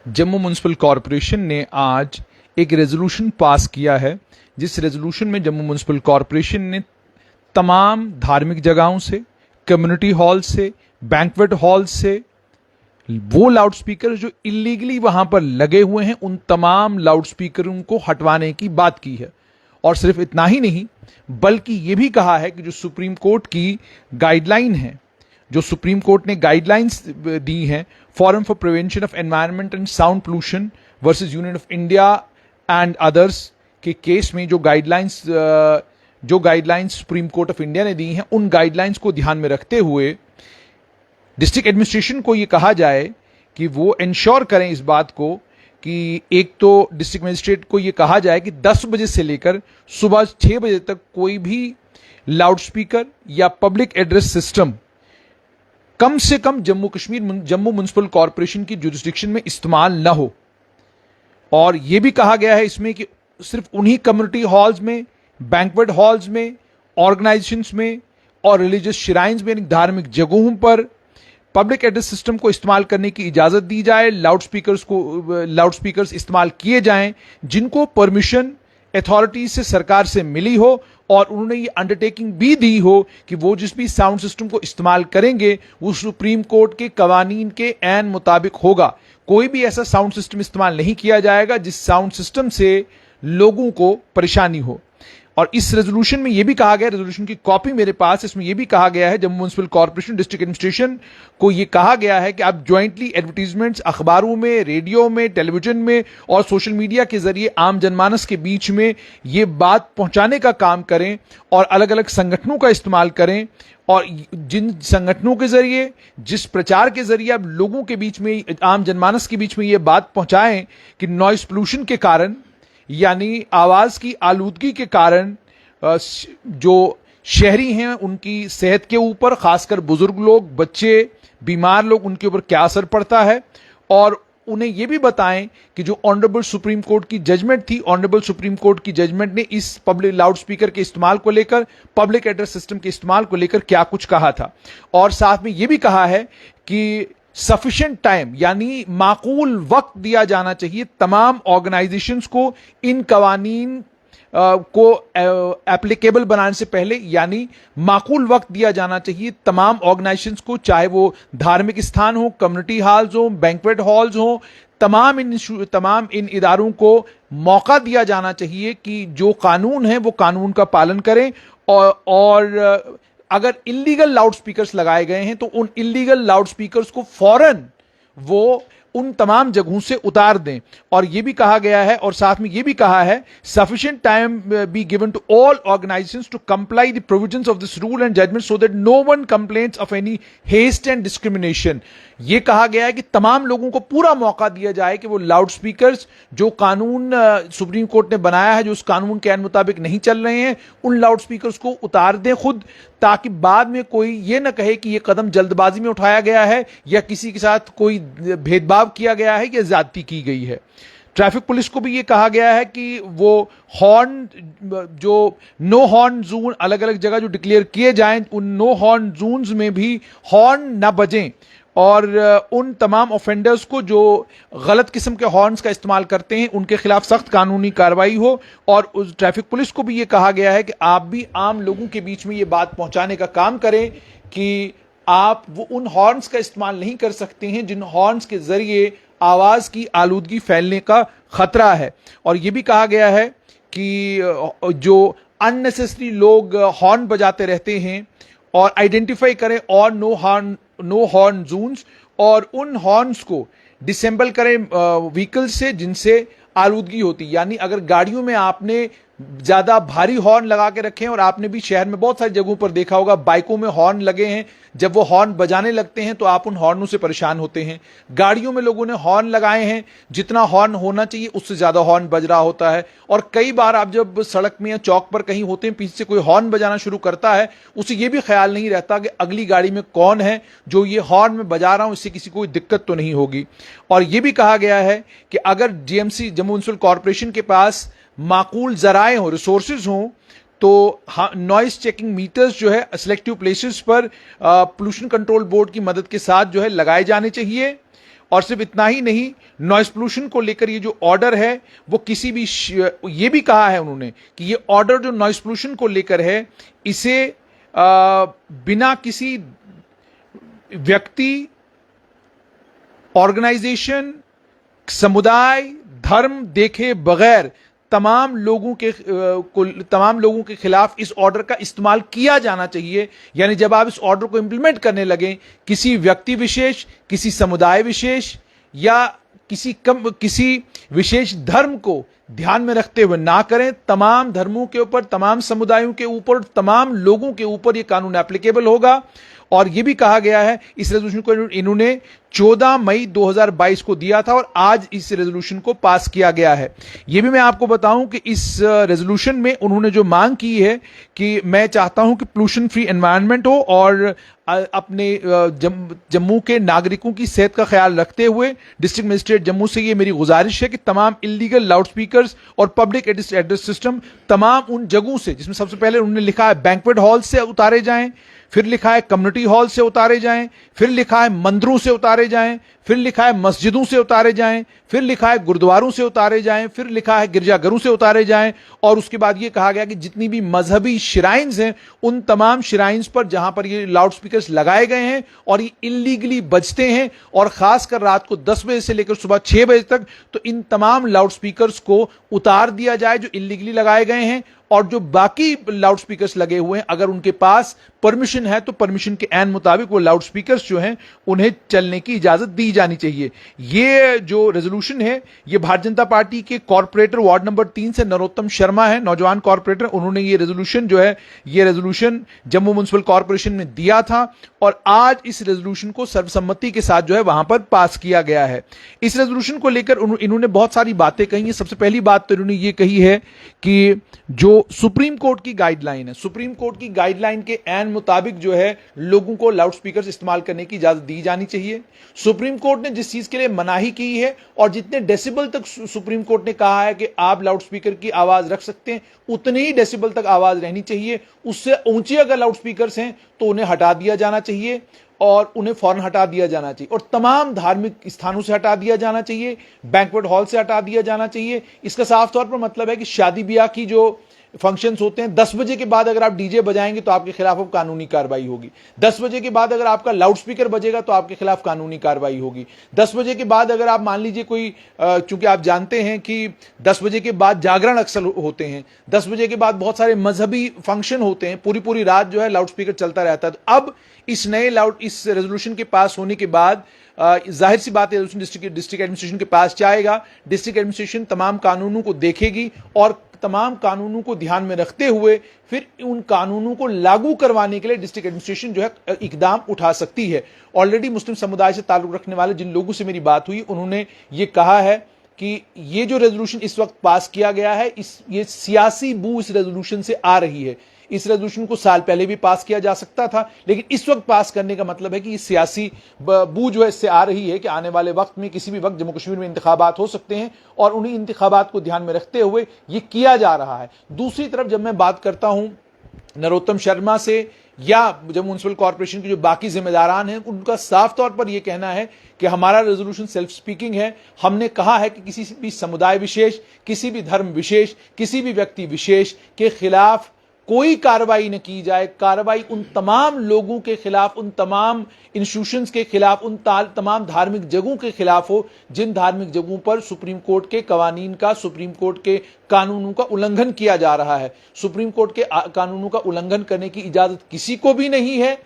Jammu municipal corporation ने आज एक रेजोल्यूशन पास किया है, जिस रेजोल्यूशन में जम्मू म्युनिसिपल कॉरपोरेशन ने तमाम धार्मिक जगहों से, कम्युनिटी हॉल से, बैंक्वेट हॉल से वो लाउड स्पीकर जो इलीगली वहां पर लगे हुए हैं उन तमाम लाउड स्पीकरों को हटवाने की बात की है। और सिर्फ इतना ही नहीं, बल्कि यह भी कहा है कि जो सुप्रीम कोर्ट की गाइडलाइन है, जो सुप्रीम कोर्ट ने गाइडलाइंस दी हैं, forum for prevention of environment and sound pollution versus union of India and others के केस में जो guidelines supreme court of India ने दी हैं, उन गाइडलाइंस को ध्यान में रखते हुए डिस्ट्रिक्ट एडमिनिस्ट्रेशन को यह कहा जाए कि वो इंश्योर करें इस बात को कि एक तो डिस्ट्रिक्ट मजिस्ट्रेट को यह कहा जाए कि 10 बजे से लेकर सुबह 6 बजे तक कोई भी लाउड स्पीकर या पब्लिक एड्रेस सिस्टम कम से कम जम्मू म्युनिसिपल कॉरपोरेशन की जुरिस्डिक्शन में इस्तेमाल न हो। और यह भी कहा गया है इसमें कि सिर्फ उन्हीं कम्युनिटी हॉल्स में, बैंक्वेट हॉल्स में, ऑर्गेनाइजेशंस में और रिलीजियस श्राइन्स में, धार्मिक जगहों पर पब्लिक एड्रेस सिस्टम को इस्तेमाल करने की इजाजत दी जाए। लाउड स्पीकर्स इस्तेमाल किए जाएं जिनको परमिशन अथॉरिटी से, सरकार से मिली हो और उन्होंने ये अंडरटेकिंग भी दी हो कि वो जिस भी साउंड सिस्टम को इस्तेमाल करेंगे वो सुप्रीम कोर्ट के कवानीन के ऐन मुताबिक होगा। कोई भी ऐसा साउंड सिस्टम इस्तेमाल नहीं किया जाएगा जिस साउंड सिस्टम से लोगों को परेशानी हो। और इस रेजोल्यूशन में यह भी कहा गया, रेजोल्यूशन की कॉपी मेरे पास, इसमें यह भी कहा गया है Jammu municipal corporation district administration को यह कहा गया है कि आप ज्वाइंटली एडवर्टीजमेंट्स अखबारों में, रेडियो में, टेलीविजन में और सोशल मीडिया के जरिए आम जनमानस के बीच में यह बात पहुंचाने का काम करें और अलग अलग संगठनों का इस्तेमाल करें। और जिन संगठनों के जरिए, जिस प्रचार के जरिए आप लोगों के बीच में, आम जनमानस के बीच में यह बात पहुंचाएं कि नॉइस पोल्यूशन के कारण, यानी आवाज की आलूदगी के कारण जो शहरी हैं उनकी सेहत के ऊपर, खासकर बुजुर्ग लोग, बच्चे, बीमार लोग, उनके ऊपर क्या असर पड़ता है। और उन्हें यह भी बताएं कि जो ऑनरेबल सुप्रीम कोर्ट की जजमेंट थी, ऑनरेबल सुप्रीम कोर्ट की जजमेंट ने इस पब्लिक लाउड स्पीकर के इस्तेमाल को लेकर, पब्लिक एड्रेस सिस्टम के इस्तेमाल को लेकर क्या कुछ कहा था। और साथ में यह भी कहा है कि सफिशिएंट टाइम, यानी माकूल वक्त दिया जाना चाहिए तमाम ऑर्गेनाइजेशंस को इन कवानीन को एप्लीकेबल बनाने से पहले, यानी माकूल वक्त दिया जाना चाहिए तमाम ऑर्गेनाइजेशंस को, चाहे वो धार्मिक स्थान हो, कम्युनिटी हॉल्स हो, बैंक्वेट हॉल्स हो, तमाम इन इदारों को मौका दिया जाना चाहिए कि जो कानून है वो कानून का पालन करें। और अगर इल्लीगल लाउड स्पीकर्स लगाए गए हैं तो उन इल्लीगल लाउड स्पीकर्स को फौरन वो उन तमाम जगहों से उतार दें। और यह भी कहा गया है, और साथ में यह भी कहा है, sufficient time be given to all organisations to comply the provisions of this rule and judgement so that no one complains of any haste and discrimination. यह कहा गया है कि तमाम लोगों को पूरा मौका दिया जाए कि वो लाउड स्पीकर्स जो कानून सुप्रीम कोर्ट ने बनाया है, जो उस कानून के मुताबिक नहीं चल रहे हैं, उन लाउड स्पीकर्स को उतार दें खुद, ताकि बाद में कोई ये ना कहे कि यह कदम जल्दबाजी में उठाया गया है या किसी के साथ कोई भेदभाव किया गया है या ज्यादती की गई है। ट्रैफिक पुलिस को भी यह कहा गया है कि वो हॉर्न, जो नो हॉर्न जोन अलग अलग जगह जो डिक्लेयर किए जाएं, उन नो हॉर्न जोन्स में भी हॉर्न ना बजें। और उन तमाम ऑफेंडर्स को जो गलत किस्म के हॉर्न्स का इस्तेमाल करते हैं उनके खिलाफ सख्त कानूनी कार्रवाई हो। और उस ट्रैफिक पुलिस को भी यह कहा गया है कि आप भी आम लोगों के बीच में यह बात पहुंचाने का काम करें कि आप वो उन हॉर्न्स का इस्तेमाल नहीं कर सकते हैं जिन हॉर्न्स के जरिए आवाज की आलूदगी फैलने का खतरा है। और यह भी कहा गया है कि जो अननेसेसरी लोग हॉर्न बजाते रहते हैं और आइडेंटिफाई करें और नो हॉर्न जोन्स, और उन हॉर्न्स को डिसेंबल करें व्हीकल से जिनसे आलूदगी होती। यानी अगर गाड़ियों में आपने ज्यादा भारी हॉर्न लगा के रखे हैं, और आपने भी शहर में बहुत सारी जगहों पर देखा होगा बाइकों में हॉर्न लगे हैं, जब वो हॉर्न बजाने लगते हैं तो आप उन हॉर्नों से परेशान होते हैं। गाड़ियों में लोगों ने हॉर्न लगाए हैं, जितना हॉर्न होना चाहिए उससे ज्यादा हॉर्न बज रहा होता है। और कई बार आप जब सड़क में या चौक पर कहीं होते हैं, पीछे से कोई हॉर्न बजाना शुरू करता है, उसे ये भी ख्याल नहीं रहता कि अगली गाड़ी में कौन है जो ये हॉर्न में बजा रहा हूं, इससे किसी को कोई दिक्कत तो नहीं होगी। और यह भी कहा गया है कि अगर जीएमसी, जम्मू म्युनिसिपल कॉरपोरेशन के पास माकूल जराए हो, रिसोर्सेज हों, तो नॉइस चेकिंग मीटर्स जो है सिलेक्टिव प्लेसेस पर पोल्यूशन कंट्रोल बोर्ड की मदद के साथ जो है लगाए जाने चाहिए। और सिर्फ इतना ही नहीं, नॉइस पोल्यूशन को लेकर ये जो ऑर्डर है वो किसी भी ये भी कहा है उन्होंने कि ये ऑर्डर जो नॉइस पोल्यूशन को लेकर है इसे बिना किसी व्यक्ति, ऑर्गेनाइजेशन, समुदाय, धर्म देखे बगैर तमाम लोगों के खिलाफ इस ऑर्डर का इस्तेमाल किया जाना चाहिए। यानी जब आप इस ऑर्डर को इंप्लीमेंट करने लगें, किसी व्यक्ति विशेष, किसी समुदाय विशेष या किसी विशेष धर्म को ध्यान में रखते हुए ना करें। तमाम धर्मों के ऊपर, तमाम समुदायों के ऊपर, तमाम लोगों के ऊपर यह कानून एप्लीकेबल होगा। और यह भी कहा गया है, इस रेजोल्यूशन को इन्होंने 14 मई 2022 को दिया था और आज इस रेजोल्यूशन को पास किया गया है। यह भी मैं आपको बताऊं कि इस रेजोल्यूशन में उन्होंने जो मांग की है कि मैं चाहता हूं कि पोल्यूशन फ्री एनवायरनमेंट हो और अपने जम्मू के नागरिकों की सेहत का ख्याल रखते हुए डिस्ट्रिक्ट मजिस्ट्रेट जम्मू से ये मेरी गुजारिश है कि तमाम इलीगल लाउड स्पीकर्स और पब्लिक एड्रेस सिस्टम तमाम उन जगहों से, जिसमें सबसे पहले उन्होंने लिखा है बैंक्वेट हॉल से उतारे जाएं, फिर लिखा है कम्युनिटी हॉल से उतारे जाएं, फिर लिखा है मंदिरों से उतारे जाएं, फिर लिखा है मस्जिदों से उतारे जाएं, फिर लिखा है गुरुद्वारों से उतारे जाएं, फिर लिखा है गिरजाघरों से उतारे जाएं। और उसके बाद ये कहा गया कि जितनी भी मजहबी श्राइन्स हैं उन तमाम श्राइन्स पर जहां पर ये लाउड स्पीकर्स लगाए गए हैं और ये इलीगली बजते हैं और खासकर रात को 10 बजे से लेकर सुबह 6 बजे तक, तो इन तमाम लाउड स्पीकर्स को उतार दिया जाए जो इलीगली लगाए गए हैं। और जो बाकी लाउड स्पीकर्स लगे हुए हैं, अगर उनके पास परमिशन है तो परमिशन के ऐन मुताबिक वो लाउड स्पीकर्स जो हैं उन्हें चलने की इजाजत दी जानी चाहिए। ये जो रेजोल्यूशन है ये भारतीय जनता पार्टी के कॉर्पोरेटर वार्ड नंबर 3 से नरोत्तम शर्मा है, नौजवान कॉर्पोरेटर, उन्होंने ये रेजोल्यूशन जम्मू म्युनिसिपल कॉर्पोरेशन में दिया था और आज इस रेजोल्यूशन को सर्वसम्मति के साथ जो है वहां पर पास किया गया है। इस रेजोल्यूशन को लेकर इन्होंने बहुत सारी बातें कही है। सबसे पहली बात तो इन्होंने ये कही है कि जो सुप्रीम कोर्ट की गाइडलाइन है, सुप्रीम कोर्ट की गाइडलाइन के ऐन मुताबिक जो है लोगों को लाउड स्पीकर इस्तेमाल करने की इजाजत दी जानी चाहिए। सुप्रीम कोर्ट ने जिस चीज के लिए मनाही की है और जितने डेसिबल तक सुप्रीम कोर्ट ने कहा है कि आप लाउड स्पीकर की आवाज रख सकते हैं, उतने ही डेसिबल तक आवाज रहनी चाहिए। उससे ऊंची अगर लाउड स्पीकर्स हैं तो उन्हें हटा दिया जाना चाहिए और उन्हें फौरन हटा दिया जाना चाहिए और तमाम धार्मिक स्थानों से हटा दिया जाना चाहिए, बैंक्वेट हॉल से हटा दिया जाना चाहिए। इसका साफ तौर पर मतलब है कि शादी ब्याह की जो फंक्शंस होते हैं 10 बजे के बाद अगर आप डीजे बजाएंगे तो आपके खिलाफ अब कानूनी कार्रवाई होगी। 10 बजे के बाद अगर आपका लाउड स्पीकर बजेगा तो आपके खिलाफ कानूनी कार्रवाई होगी। 10 बजे के बाद अगर आप मान लीजिए कोई, चूंकि आप जानते हैं कि 10 बजे के बाद जागरण अक्सर होते हैं, 10 बजे के बाद बहुत सारे मजहबी फंक्शन होते हैं, पूरी पूरी रात जो है लाउड स्पीकर चलता रहता है। तो अब इस रेजोल्यूशन के पास होने के बाद जाहिर सी बात है डिस्ट्रिक्ट एडमिनिस्ट्रेशन के पास जाएगा। डिस्ट्रिक्ट एडमिनिस्ट्रेशन तमाम कानूनों को देखेगी और तमाम कानूनों को ध्यान में रखते हुए फिर उन कानूनों को लागू करवाने के लिए डिस्ट्रिक्ट एडमिनिस्ट्रेशन जो है इकदाम उठा सकती है। ऑलरेडी मुस्लिम समुदाय से ताल्लुक रखने वाले जिन लोगों से मेरी बात हुई उन्होंने ये कहा है कि ये जो रेजोल्यूशन इस वक्त पास किया गया है, ये सियासी बू इस रेजोल्यूशन से आ रही है। इस रेजोल्यूशन को साल पहले भी पास किया जा सकता था, लेकिन इस वक्त पास करने का मतलब है कि ये सियासी बू जो है इससे आ रही है कि आने वाले वक्त में किसी भी वक्त जम्मू कश्मीर में इंतखाबात हो सकते हैं और उन्हीं इंतखाबात को ध्यान में रखते हुए ये किया जा रहा है। दूसरी तरफ जब मैं बात करता हूं नरोत्तम शर्मा से या जम्मू म्युनिसिपल कॉर्पोरेशन के जो बाकी जिम्मेदारान हैं, उनका साफ तौर पर यह कहना है कि हमारा रेजोल्यूशन सेल्फ स्पीकिंग है। हमने कहा है कि किसी भी समुदाय विशेष, किसी भी धर्म विशेष, किसी भी व्यक्ति विशेष के खिलाफ कोई कार्रवाई न की जाए। कार्रवाई उन तमाम लोगों के खिलाफ, उन तमाम इंस्टीट्यूशंस के खिलाफ, उन तमाम धार्मिक जगहों के खिलाफ हो जिन धार्मिक जगहों पर सुप्रीम कोर्ट के कवानीन का, सुप्रीम कोर्ट के कानूनों का उल्लंघन किया जा रहा है। सुप्रीम कोर्ट के कानूनों का उल्लंघन करने की इजाजत किसी को भी नहीं है।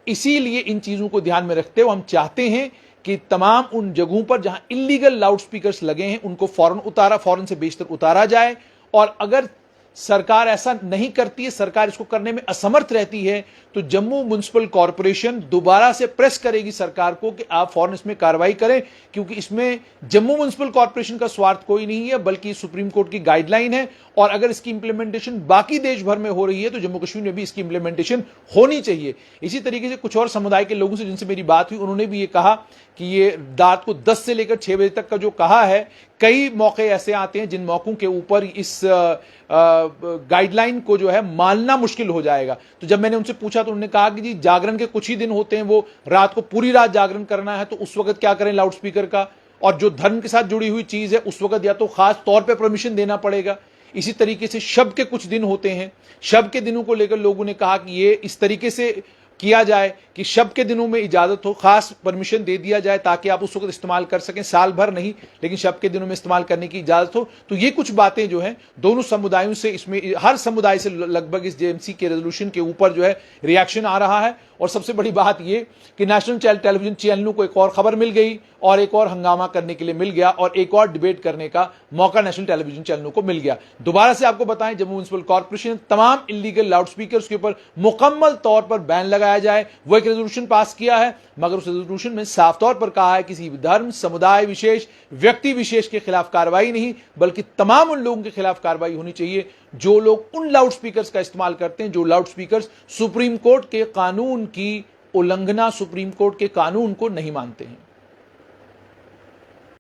इसीलिए इन चीजों को ध्यान में रखते हुए हम चाहते हैं कि तमाम उन जगहों पर जहां इलीगल लाउड स्पीकर्स लगे हैं उनको फौरन से बेशतर उतारा जाए। और अगर सरकार ऐसा नहीं करती है, सरकार इसको करने में असमर्थ रहती है, तो जम्मू म्युनिसिपल कॉर्पोरेशन दोबारा से प्रेस करेगी सरकार को कि आप फौरन इसमें कार्रवाई करें, क्योंकि इसमें जम्मू म्युनिसिपल कॉर्पोरेशन का स्वार्थ कोई नहीं है बल्कि सुप्रीम कोर्ट की गाइडलाइन है। और अगर इसकी इंप्लीमेंटेशन बाकी देश भर में हो रही है तो जम्मू कश्मीर में भी इसकी इंप्लीमेंटेशन होनी चाहिए। इसी तरीके से कुछ और समुदाय के लोगों से जिनसे मेरी बात हुई उन्होंने भी ये कहा कि ये रात को 10 से लेकर 6 बजे तक का जो कहा है, कई मौके ऐसे आते हैं जिन मौकों के ऊपर इस गाइडलाइन को जो है मानना मुश्किल हो जाएगा। तो जब मैंने उनसे पूछा तो उन्होंने कहा कि जी जागरण के कुछ ही दिन होते हैं, वो रात को पूरी रात जागरण करना है तो उस वक्त क्या करें लाउड स्पीकर का, और जो धर्म के साथ जुड़ी हुई चीज है उस वक्त या तो खास तौर पे परमिशन देना पड़ेगा। इसी तरीके से शब के कुछ दिन होते हैं, शब के दिनों को लेकर लोगों ने कहा कि ये इस तरीके से किया जाए कि शब के दिनों में इजाजत हो, खास परमिशन दे दिया जाए ताकि आप उस वक्त इस्तेमाल कर सकें, साल भर नहीं लेकिन शब के दिनों में इस्तेमाल करने की इजाजत हो। तो ये कुछ बातें जो हैं दोनों समुदायों से, इसमें हर समुदाय से लगभग इस जेएमसी के रेजोल्यूशन के ऊपर जो है रिएक्शन आ रहा है। और सबसे बड़ी बात ये कि नेशनल टेलीविजन चैनलों को एक और खबर मिल गई और एक और हंगामा करने के लिए मिल गया और एक और डिबेट करने का मौका नेशनल टेलीविजन चैनलों को मिल गया। दोबारा से आपको बताएं, जम्मू म्युनिसिपल कॉर्पोरेशन तमाम इलीगल लाउड स्पीकर्स के ऊपर मुकम्मल तौर पर बैन लगाया जाए, वो एक रेजोल्यूशन पास किया है, मगर उस रेजोल्यूशन में साफ तौर पर कहा है किसी धर्म, समुदाय विशेष, व्यक्ति विशेष के खिलाफ कार्रवाई नहीं, बल्कि तमाम उन लोगों के खिलाफ कार्रवाई होनी चाहिए जो लोग उन लाउड स्पीकर्स का इस्तेमाल करते हैं, जो लाउड स्पीकर्स सुप्रीम कोर्ट के कानून की उल्लंघना, सुप्रीम कोर्ट के कानून को नहीं मानते हैं।